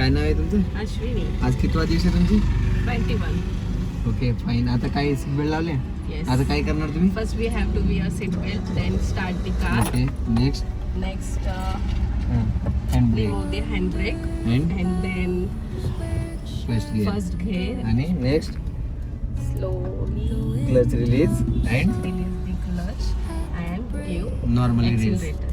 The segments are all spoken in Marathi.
काय नाव आहे तुमचं? अश्विनी. आज कितवा दिवस आहे तुमची? 21. Okay fine. आता काय सीट बेल्ट लावले? Yes. आता काय करणार तुम्ही? First we have to wear seat belt, then start the car. Okay next Next, hand brake remove the handbrake, and then first gear first gear. आणि next Slowly clutch release and release the clutch and give normally race. accelerator.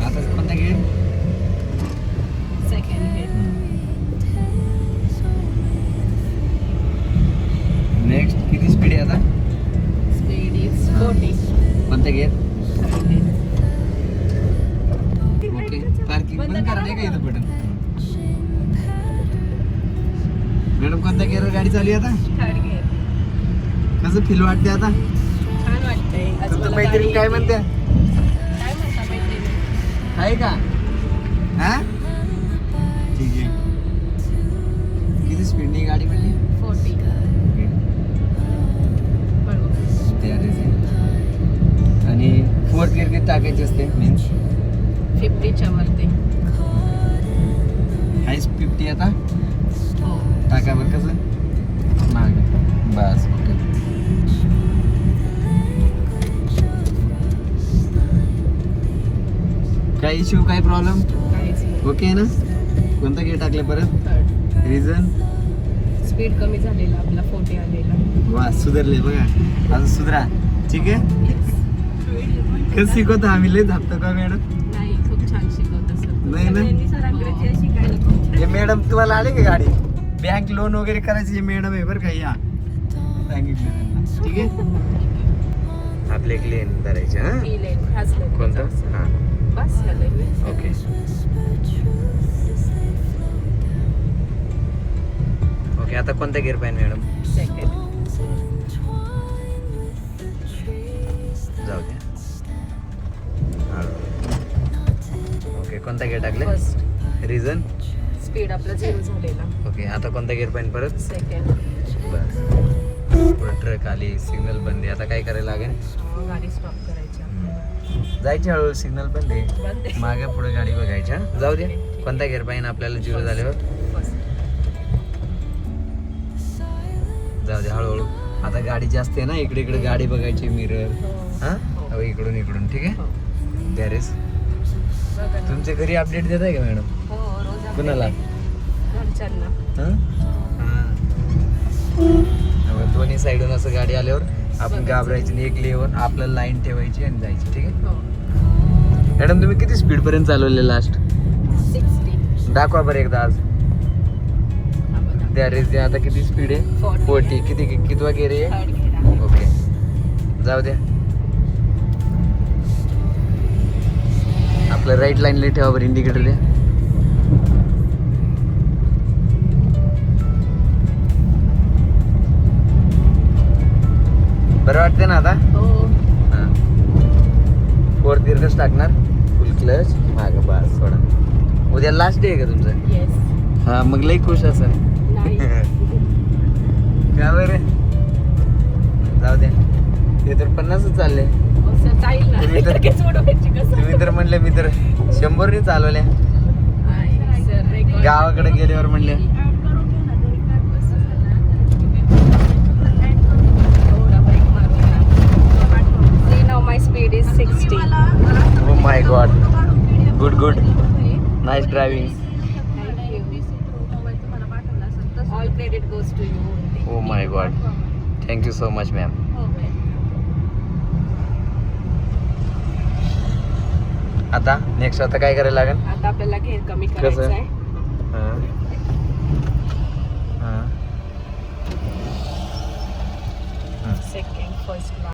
आता कोणता गिअर? Second gear. नेक्स्ट किती स्पीड आहे आता? Speed is 40. कोणता गिअर? Third gear. ओके पार्किंग बंद करा नाही का इथं बटन? मॅडम कोणत्या गिअरवर गाडी चालू आहे आता? Third gear. कसं फील वाटते आता? छान वाटतंय. आज तुमचं मला मैत्रीण गाडी काय येते. म्हणते? काय म्हणता मैत्रिणी? आहे का? हा ठीक आहे. किती स्पीडनी गाडी म्हणली? 40. बरोबर. आणि फोर्थ गिअर किती टाकायची असते? मीन्स 50च्या वरती. हाय 50 आता हो. टाका बरं कसं माग बस. ओके काय इश्यू काय प्रॉब्लेम? काहीच नाही. ओके ना? कोणता गिअर टाकले परत? थर्ड. रिझन? स्पीड कमी झालेला आपला 40 आलेला. वा सुधारले बघा. अजून सुधरा. ठीक आहे. कसं शिकवतो आम्ही? लय धापतो का मॅडम? नाही, खूप छान शिकवत असत. नाही ना? सरांकडे शिकायला खूप छान. हे मॅडम तुम्हाला आले का गाडी? बँक लोन वगैरे करायची हे मॅडम आहे बरं का? या सांगितलं त्यांना. ठीक आहे. आपले एक लेन करायचे. हा ही lane, ह्याच lane कोणतं? चा. हां बस झालंय. ओके. ओके आता कोणता गिअर पाहिजे मॅडम? सेकंड. जाऊ द्या. ओके कोणता गिअर टाकले? फर्स्ट. रिझन? स्पीड आपला 0 झालेला. ओके आता कोणता गिअर पाहिजे परत? सेकंड. बस. पुढे ट्रक आली, सिग्नल बंद आहे. आता काय करायला लागेल? गाडी स्टॉप करायची. जायची हळूहळू, सिग्नल बंद आहे. बंद आहे. मागे पुढे गाडी बघायच्या. जाऊ दे. कोणता गिअर पाहिजे आपल्याला 0 झाल्यावर? फर्स्ट. जाऊ दे हळूहळू. आता गाडी जास्त आहे ना, इकडे इकडे गाडी बघायची, मिरर. हा हो, इकडून इकडून. ठीक आहे. गॅरेज तुमच्या घरी अपडेट देत आहे का मॅडम? हो, रोज update कुणाला? आहे. घरच्यांना. दोन्ही साईडून असं गाडी आल्यावर आपण घाबरायची नाही. एक लेवर आपल्याला लाईन ठेवायची आणि जायची. ठीक आहे. हो. मॅडम तुम्ही किती स्पीड पर्यंत चालवले लास्ट? 60. दाखवा बरं एकदा आज. हा बघा. त्या रेस आता किती स्पीड आहे? 40. कितवा गेअर आहे? थर्ड gear आहे. ओके जाऊ द्या. आपलं राईट लाईनला ठेवा बरं. इंडिकेटर द्या. बरं वाटते ना आता? हो. फोर्थ गिअर कसं टाकणार? फुल क्लच मागं बस सोडा. उद्या लास्ट डे आहे का तुमचं? येस. हा मग लई खुश असेल. नाही. का बरं? जाऊ द्या. ते तर 50च चालले. असं जाईल ना. तुम्ही तर- लगेच उडवायची कसं? तुम्ही तर म्हणले मी तर 100 चालवल्या. नाही, सर, regular. गावाकडे गेल्यावर म्हणले थोडा break मारू ना. See, now my speed is 60. Oh my God. Good nice driving. All credit goes to you only. Oh my God. Thank you so much ma'am. Okay. आता नेक्स्ट आता काय करायला लागेल? आता आपल्याला घेर कमी करायचं कसं? आहे. हां सेकंड, फर्स्ट.